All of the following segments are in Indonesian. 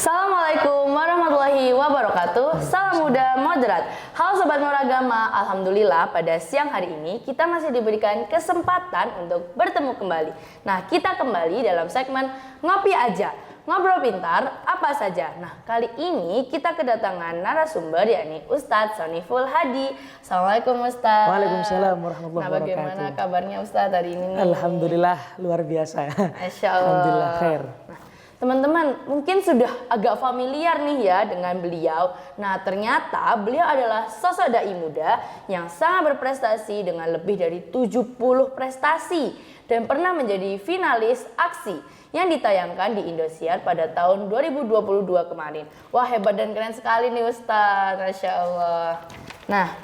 Assalamualaikum warahmatullahi wabarakatuh. Salam muda moderat. Halo Sobat Muragama, alhamdulillah pada siang hari ini kita masih diberikan kesempatan untuk bertemu kembali. Nah, kita kembali dalam segmen Ngopi Aja, ngobrol pintar apa saja. Nah, kali ini kita kedatangan narasumber yakni Ustadz Soniful Hadi. Assalamualaikum Ustadz. Waalaikumsalam warahmatullahi wabarakatuh. Bagaimana kabarnya Ustadz hari ini? Alhamdulillah luar biasa. Masya Allah. Alhamdulillah khair. Nah, teman-teman mungkin sudah agak familiar nih ya dengan beliau. Nah, ternyata beliau adalah sosok dai muda yang sangat berprestasi dengan lebih dari 70 prestasi dan pernah menjadi finalis aksi yang ditayangkan di Indosiar pada tahun 2022 kemarin. Wah, hebat dan keren sekali nih Ustadz, Masya Allah. Nah,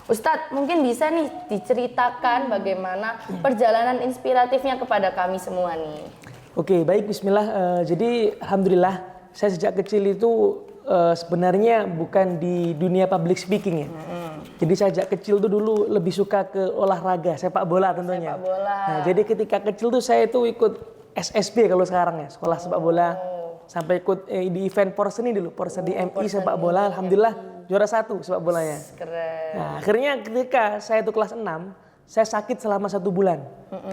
Ustadz mungkin bisa nih diceritakan bagaimana perjalanan inspiratifnya kepada kami semua nih. Oke, baik, bismillah. Jadi alhamdulillah saya sejak kecil itu sebenarnya bukan di dunia public speaking ya. Jadi saya sejak kecil tuh dulu lebih suka ke olahraga, sepak bola tentunya. Sepak bola. Nah, jadi ketika kecil tuh saya itu ikut SSB kalau sekarang ya, sekolah sepak bola. Sampai ikut di event Porseni dulu, Porseni MI sepak bola. Alhamdulillah juara 1 sepak bolanya. Keren. Nah, akhirnya ketika saya itu kelas 6, saya sakit selama 1 bulan.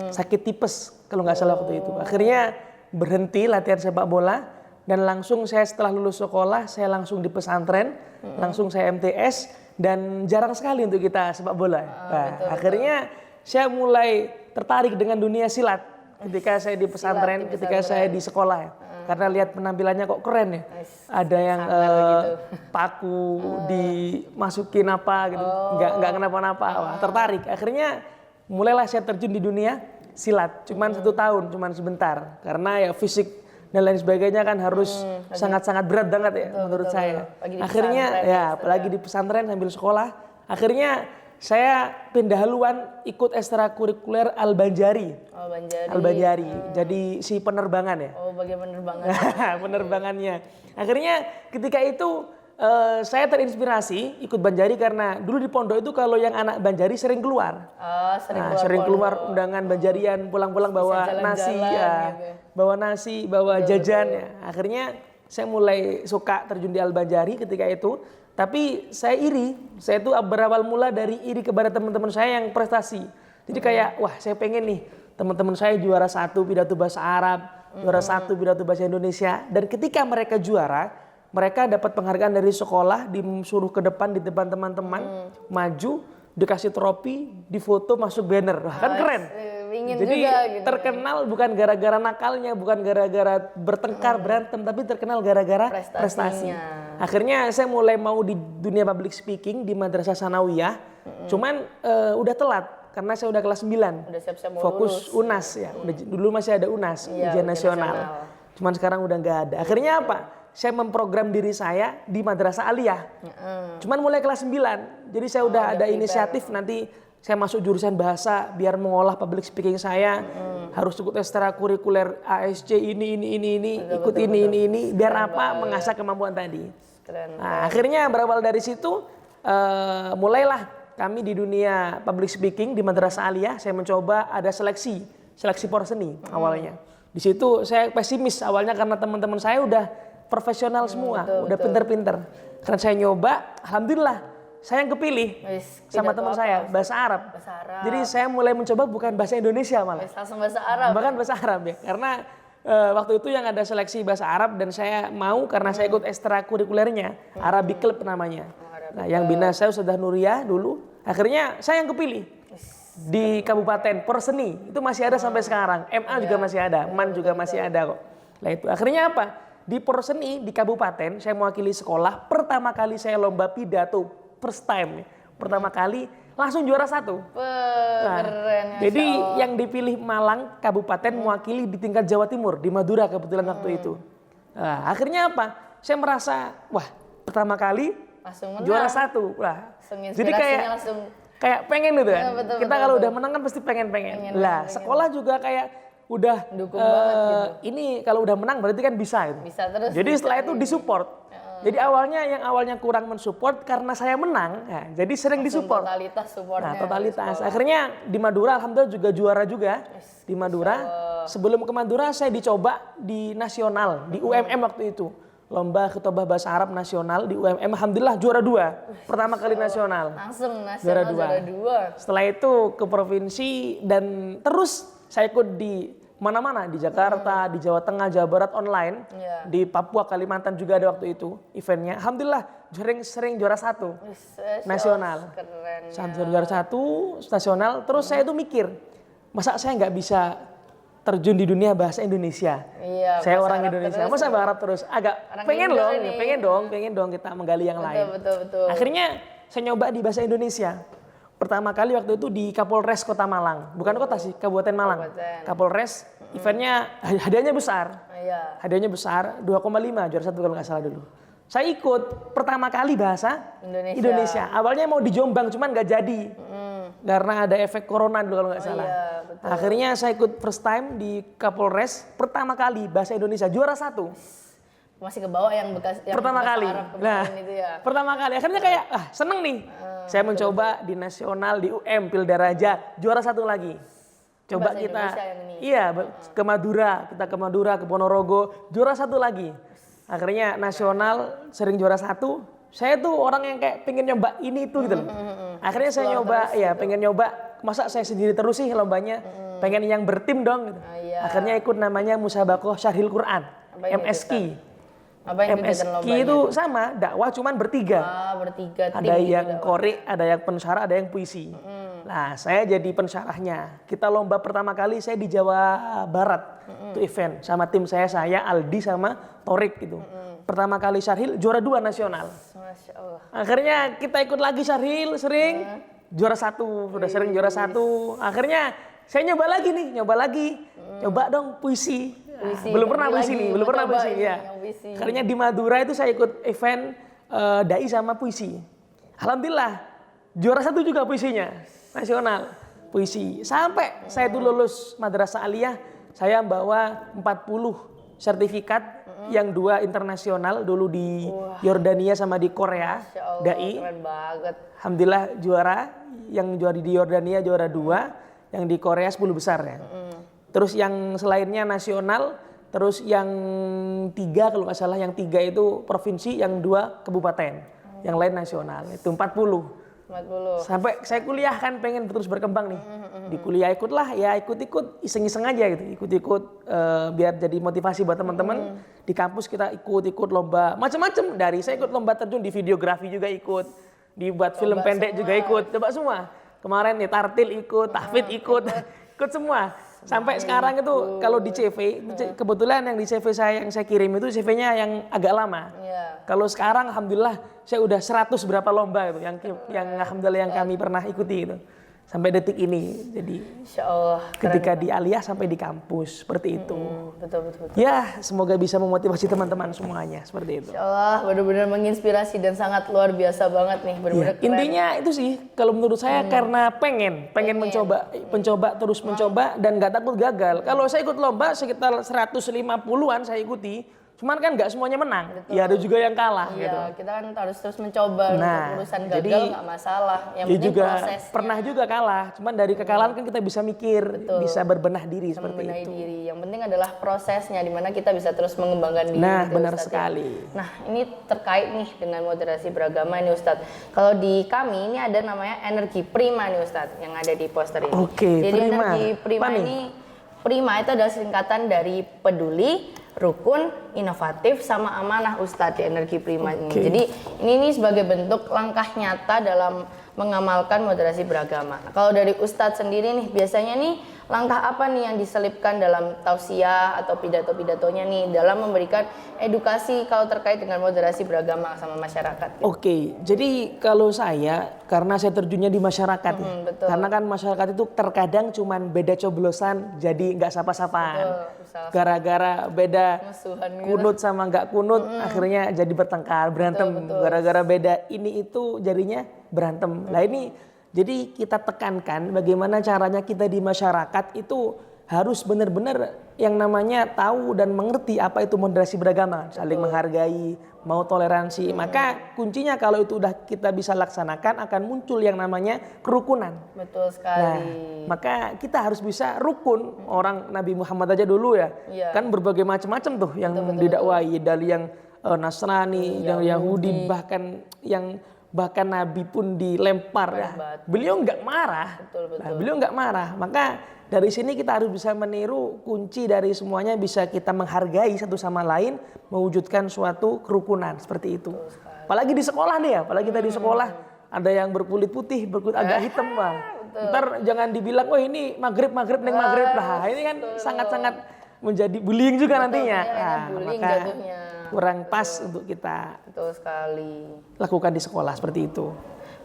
Sakit tipes kalau nggak salah waktu itu. Akhirnya berhenti latihan sepak bola dan langsung saya setelah lulus sekolah saya langsung di pesantren, langsung saya MTS dan jarang sekali untuk kita sepak bola. Akhirnya saya mulai tertarik dengan dunia silat ketika saya di pesantren, ketika saya di sekolah ya. Karena lihat penampilannya kok keren ya. Ada yang paku dimasukin apa gitu, nggak kenapa-napa. Wah, tertarik. Akhirnya mulailah saya terjun di dunia silat. Cuman 1 tahun, cuman sebentar. Karena ya fisik dan lain sebagainya kan harus sangat-sangat berat banget ya menurut saya. Akhirnya ya apalagi di pesantren sambil sekolah. Akhirnya saya pindah haluan ikut ekstrakurikuler Al-Banjari. Al-Banjari. Jadi si penerbangan ya. Oh, bagian penerbangan. Penerbangannya. Akhirnya ketika itu saya terinspirasi ikut Banjari karena dulu di pondok itu kalau yang anak Banjari sering keluar. Sering keluar undangan Banjarian, pulang-pulang bawa nasi ya. Gitu. Bawa nasi, bawa jajan ya. Akhirnya saya mulai suka terjun di Al-Banjari ketika itu. Tapi saya iri, saya itu berawal mula dari iri kepada teman-teman saya yang prestasi. Jadi kayak, wah saya pengen nih teman-teman saya juara 1 pidato bahasa Arab, juara 1 pidato bahasa Indonesia. Dan ketika mereka juara, mereka dapat penghargaan dari sekolah, disuruh ke depan di depan teman-teman, maju, dikasih trofi, difoto, masuk banner. Wah, kan keren. Jadi juga, gitu. terkenal bukan gara-gara nakalnya, bukan gara-gara bertengkar, berantem, tapi terkenal gara-gara prestasi. Akhirnya saya mulai mau di dunia public speaking di Madrasah Sanawiyah. Cuman udah telat karena saya udah kelas 9. Udah siap-siap mau fokus lulus. UNAS ya. Dulu masih ada UNAS, ujian nasional. Cuman sekarang udah nggak ada. Akhirnya apa? Saya memprogram diri saya di Madrasah Aliyah. Cuman mulai kelas 9. Jadi saya udah ada inisiatif nanti saya masuk jurusan bahasa biar mengolah public speaking saya. Harus ikut ekstrakurikuler ASC ini ikut ini biar apa? Mengasah kemampuan tadi. Keren. Nah, akhirnya berawal dari situ mulailah kami di dunia public speaking di Madrasah Aliyah. Saya mencoba ada seleksi Porseni awalnya. Di situ saya pesimis awalnya karena teman-teman saya udah profesional semua, udah pinter-pinter. Karena saya nyoba, alhamdulillah saya yang kepilih sama teman saya bahasa Arab. Jadi saya mulai mencoba bukan bahasa Indonesia malah. Langsung bahasa Arab. Bahkan bahasa Arab ya. Karena waktu itu yang ada seleksi bahasa Arab dan saya mau karena saya ikut ekstrakurikulernya, Arabic Club namanya. Nah, yang bina saya Ustadzah Nuriyah dulu. Akhirnya saya yang kepilih di Kabupaten Porseni. Itu masih ada sampai sekarang. MA juga masih ada, MAN juga masih ada kok. Nah itu akhirnya apa? Di Porseni di Kabupaten saya mewakili sekolah. Pertama kali saya lomba pidato. First time, pertama kali langsung juara 1. Keren. Jadi yang dipilih Malang Kabupaten mewakili di tingkat Jawa Timur di Madura kebetulan waktu itu. Nah, akhirnya apa? Saya merasa wah pertama kali langsung juara 1. Wah, jadi kayak pengen gitu kan. Kita kalau udah menang kan pasti pengen. Lah sekolah juga kayak udah dukung banget gitu. Ini kalau udah menang berarti kan bisa itu. Bisa terus. Jadi setelah itu disupport. Jadi awalnya kurang mensupport karena saya menang, ya, jadi sering disupport. Totalitas supportnya. Nah, totalitas. Akhirnya di Madura alhamdulillah juga juara juga di Madura. Sebelum ke Madura saya dicoba di nasional, di UMM waktu itu. lomba khutbah bahasa Arab nasional di UMM. Alhamdulillah juara 2. Pertama kali nasional. Langsung nasional juara 2. Setelah itu ke provinsi dan terus saya ikut di mana-mana, di Jakarta, di Jawa Tengah, Jawa Barat online, di Papua, Kalimantan juga ada waktu itu eventnya. Alhamdulillah sering juara 1 nasional. Keren. Juara 1 nasional. Terus saya tuh mikir, masa saya nggak bisa terjun di dunia bahasa Indonesia. Iya, Saya orang Indonesia, masa bahasa Arab terus? Agak pengen dong kita menggali yang lain. Betul. Akhirnya saya nyoba di bahasa Indonesia. Pertama kali waktu itu di Kapolres Kota Malang, bukan kota sih, Kabupaten Malang. Kapolres, eventnya hadiahnya besar. Iya. Hadiahnya besar, 2,5 juara 1 kalau nggak salah dulu. Saya ikut pertama kali bahasa Indonesia. Awalnya mau di Jombang, cuman nggak jadi. Karena ada efek corona dulu kalau nggak salah. Iya, betul. Akhirnya saya ikut first time di Kapolres, pertama kali bahasa Indonesia, juara 1. Masih ke bawah yang bekas yang Pertama bahasa kali. Arab kemarin itu ya. Pertama kali. Akhirnya kayak seneng nih. Saya mencoba di nasional, di UM, Pildaraja, juara 1 lagi. Coba bahasa kita, Indonesia yang ini. iya ke Madura, kita ke Madura, ke Ponorogo, juara 1 lagi. Akhirnya nasional sering juara 1. Saya tuh orang yang kayak pengen nyoba ini itu gitu loh. Akhirnya saya nyoba, pengen nyoba. Masa saya sendiri terus sih lombanya? Pengen yang bertim dong. Gitu. Akhirnya ikut namanya Musabaqah Syarhil Quran, MSQ. Apa yang MSQ itu sama, dakwah cuman bertiga. Bertiga. Ada yang korek, ada yang pensyarah, ada yang puisi. Nah, saya jadi pensyarahnya. Kita lomba pertama kali saya di Jawa Barat. Itu event sama tim saya Aldi sama Torik gitu. Pertama kali Syarhil juara 2 nasional. Masya Allah. Akhirnya kita ikut lagi Syarhil sering juara 1, sudah sering juara 1. Akhirnya saya nyoba lagi. Coba dong puisi. Belum pernah puisi nih, belum pernah puisi ya. Akhirnya di Madura itu saya ikut event dai sama puisi. Alhamdulillah juara 1 juga puisinya nasional puisi. Sampai saya tuh lulus Madrasah Aliyah, saya bawa 40 sertifikat, yang 2 internasional dulu di Yordania sama di Korea, dai. Keren banget. Alhamdulillah juara, yang juara di Yordania juara 2, yang di Korea 10 besar ya. Terus yang selainnya nasional, terus yang 3 kalau nggak salah, yang 3 itu provinsi, yang 2 kabupaten, yang lain nasional, itu 40. Sampai saya kuliah kan pengen terus berkembang nih. Di kuliah ikutlah, ya ikut-ikut, iseng-iseng aja gitu. Ikut-ikut biar jadi motivasi buat teman-teman. Di kampus kita ikut-ikut lomba macam-macam. Dari saya ikut lomba terjun di videografi juga ikut. Dibuat film pendek juga ikut. Coba semua. Kemarin nih Tartil ikut, Tahfidz ikut. Ikut semua. Sampai sekarang itu kalau di CV, kebetulan yang di CV saya yang saya kirim itu CV-nya yang agak lama. Kalau sekarang alhamdulillah saya udah 100 berapa lomba itu yang alhamdulillah yang kami pernah ikuti itu. Sampai detik ini. Jadi Insya Allah, ketika di Aliyah sampai di kampus seperti itu. Betul. Ya, semoga bisa memotivasi teman-teman semuanya seperti itu. Insya Allah benar-benar menginspirasi dan sangat luar biasa banget nih. Benar-benar keren. Intinya itu sih kalau menurut saya karena pengen mencoba terus mencoba dan nggak takut gagal. Kalau saya ikut lomba sekitar 150-an saya ikuti. Cuman kan nggak semuanya menang, ya ada juga yang kalah gitu. Kita kan harus terus mencoba untuk urusan gagal nggak masalah. Yang penting juga prosesnya. Pernah juga kalah, cuman dari kekalahan kan kita bisa mikir, bisa berbenah diri seperti itu. Yang penting adalah prosesnya, dimana kita bisa terus mengembangkan diri. Nah, gitu, benar Ustadz, sekali. Ya. Nah, ini terkait nih dengan moderasi beragama ini Ustadz. Kalau di kami ini ada namanya energi prima nih Ustadz, yang ada di poster ini. Oke, jadi prima. energi prima ini, prima itu adalah singkatan dari peduli, rukun, inovatif, sama amanah Ustadz di energi prima ini. Jadi ini sebagai bentuk langkah nyata dalam mengamalkan moderasi beragama. Kalau dari Ustadz sendiri nih, biasanya nih langkah apa nih yang diselipkan dalam tausiah atau pidato-pidatonya nih dalam memberikan edukasi kalau terkait dengan moderasi beragama sama masyarakat? Oke, jadi kalau saya, karena saya terjunnya di masyarakat ya, betul. karena kan masyarakat itu terkadang cuman beda coblosan jadi nggak sapa-sapaan. Gara-gara beda kunut sama nggak kunut, akhirnya jadi bertengkar, berantem. Gara-gara beda ini itu jadinya berantem. Nah ini jadi kita tekankan bagaimana caranya kita di masyarakat itu harus benar-benar yang namanya tahu dan mengerti apa itu moderasi beragama, saling menghargai, mau toleransi. Maka kuncinya kalau itu udah kita bisa laksanakan akan muncul yang namanya kerukunan. Betul sekali. Nah, maka kita harus bisa rukun. Orang Nabi Muhammad aja dulu ya, kan berbagai macam-macam tuh yang didakwai, dari yang Nasrani, yang Yahudi, bahkan Nabi pun dilempar ya. Beliau nggak marah. Nah, beliau nggak marah. Maka dari sini kita harus bisa meniru kunci dari semuanya, bisa kita menghargai satu sama lain, mewujudkan suatu kerukunan seperti itu. Apalagi di sekolah nih ya, apalagi kita di sekolah ada yang berkulit putih, berkulit agak hitam, Bang. Ntar jangan dibilang, oh ini maghrib neng maghrib. Nah ini kan sangat-sangat menjadi bullying juga nantinya. Nah, bullying maka jatuhnya. kurang pas untuk kita Betul sekali. lakukan di sekolah seperti itu.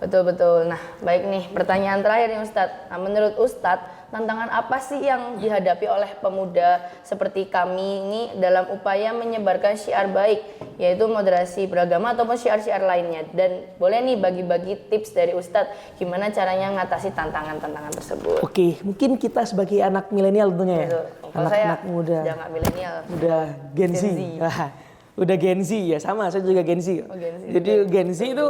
Betul. Nah, baik nih, pertanyaan terakhir nih Ustadz. Nah, menurut Ustadz, tantangan apa sih yang dihadapi oleh pemuda seperti kami ini dalam upaya menyebarkan syiar baik, yaitu moderasi beragama ataupun syiar-syiar lainnya? Dan boleh nih bagi-bagi tips dari Ustadz, gimana caranya ngatasi tantangan-tantangan tersebut? Oke, mungkin kita sebagai anak milenial tentunya ya. Anak-anak muda. Sudah nggak milenial. Udah Gen Z. Udah Gen Z ya, sama saya juga Gen Z. Jadi Gen Z itu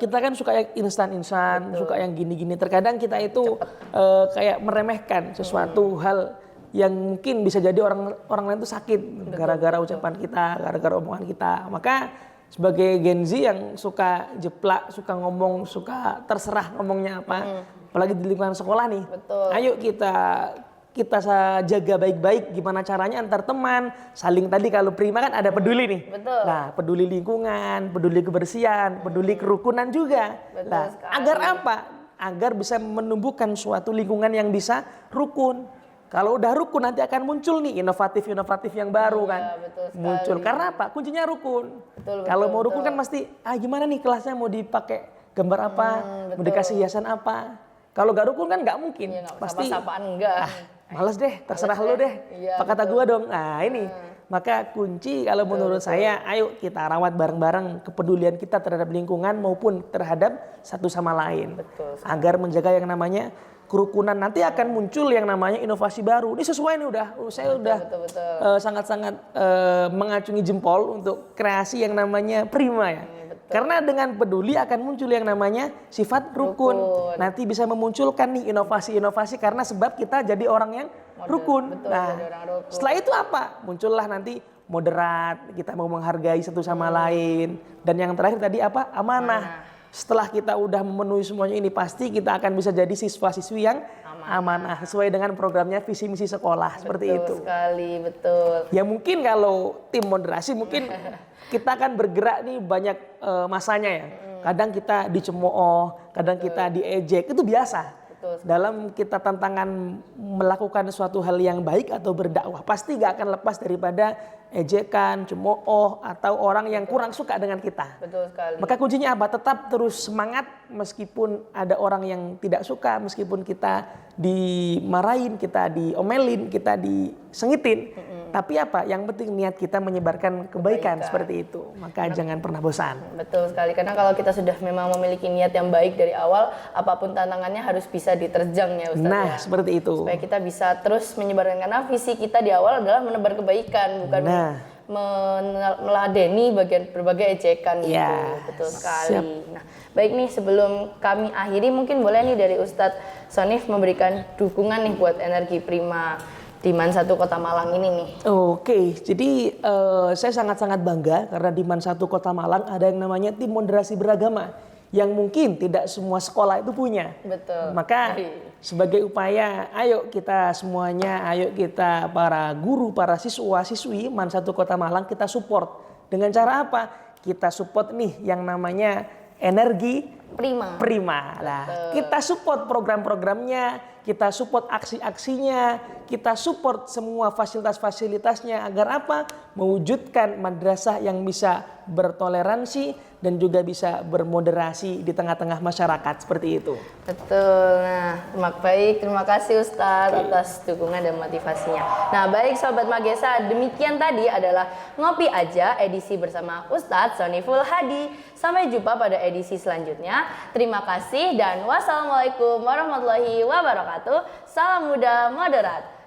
kita kan suka yang instan, suka yang gini-gini. Terkadang kita itu kayak meremehkan sesuatu hal yang mungkin bisa jadi orang lain itu sakit gara-gara ucapan kita, gara-gara omongan kita. Maka sebagai Gen Z yang suka jeplak, suka ngomong, suka terserah ngomongnya apa, apalagi di lingkungan sekolah nih. Ayo kita jaga baik-baik gimana caranya antar teman, saling tadi kalau prima kan ada peduli nih. Nah, peduli lingkungan, peduli kebersihan, peduli kerukunan juga. Nah, agar apa? Agar bisa menumbuhkan suatu lingkungan yang bisa rukun. Kalau udah rukun nanti akan muncul nih inovatif yang baru kan. Muncul karena apa? Kuncinya rukun. Kalau mau rukun kan pasti gimana nih kelasnya mau dipakai gambar apa, mau dikasih hiasan apa. Kalau gak rukun kan nggak mungkin. Pasti enggak. Males deh, terserah lu deh. Apa kata gua dong. Nah ini, maka kunci kalau menurut saya, ayo kita rawat bareng-bareng kepedulian kita terhadap lingkungan maupun terhadap satu sama lain. Agar menjaga yang namanya kerukunan. Nanti akan muncul yang namanya inovasi baru. Ini sesuai nih saya udah sangat-sangat mengacungi jempol untuk kreasi yang namanya Prima ya. Karena dengan peduli akan muncul yang namanya sifat rukun. Nanti bisa memunculkan nih inovasi-inovasi karena sebab kita jadi orang yang rukun. Setelah itu apa? Muncullah nanti moderat, kita mau menghargai satu sama lain. Dan yang terakhir tadi apa? Amanah. Setelah kita udah memenuhi semuanya ini pasti kita akan bisa jadi siswa-siswi yang amanah sesuai dengan programnya visi misi sekolah seperti itu. Betul sekali, betul. Ya mungkin kalau tim moderasi mungkin kita akan bergerak nih banyak masanya ya. Kadang kita dicemooh, kadang kita diejek, itu biasa. Dalam kita tantangan melakukan suatu hal yang baik atau berdakwah pasti gak akan lepas daripada ejekan, cemooh atau orang yang kurang suka dengan kita. Betul sekali. Maka kuncinya apa? Tetap terus semangat meskipun ada orang yang tidak suka, meskipun kita dimarahin, kita diomelin, kita disengitin. Tapi apa? Yang penting niat kita menyebarkan kebaikan seperti itu. Maka jangan pernah bosan. Betul sekali. Karena kalau kita sudah memang memiliki niat yang baik dari awal, apapun tantangannya harus bisa diterjang ya Ustaz. Nah, seperti itu. Supaya kita bisa terus menyebarkan, karena visi kita di awal adalah menebar kebaikan, bukan meladeni berbagai ejekan gitu. Betul sekali. Siap. Nah, baik nih, sebelum kami akhiri mungkin boleh nih dari Ustadz Shonif memberikan dukungan nih buat Energi Prima di MAN 1 Kota Malang ini nih. Oke, jadi saya sangat-sangat bangga karena di MAN 1 Kota Malang ada yang namanya tim moderasi beragama yang mungkin tidak semua sekolah itu punya. Betul. Maka sebagai upaya, ayo kita semuanya, ayo kita para guru, para siswa-siswi MAN 1 Kota Malang kita support. Dengan cara apa? Kita support nih yang namanya Energi Prima. Lah, kita support program-programnya, kita support aksi-aksinya, kita support semua fasilitas-fasilitasnya agar apa? Mewujudkan madrasah yang bisa bertoleransi dan juga bisa bermoderasi di tengah-tengah masyarakat seperti itu. Betul. Nah, terima kasih Ustadz atas dukungan dan motivasinya. Nah, baik Sobat Magesa, demikian tadi adalah Ngopi Aja edisi bersama Ustadz Shoniful Hadi. Sampai jumpa pada edisi selanjutnya. Terima kasih dan wassalamualaikum warahmatullahi wabarakatuh. Salam muda moderat.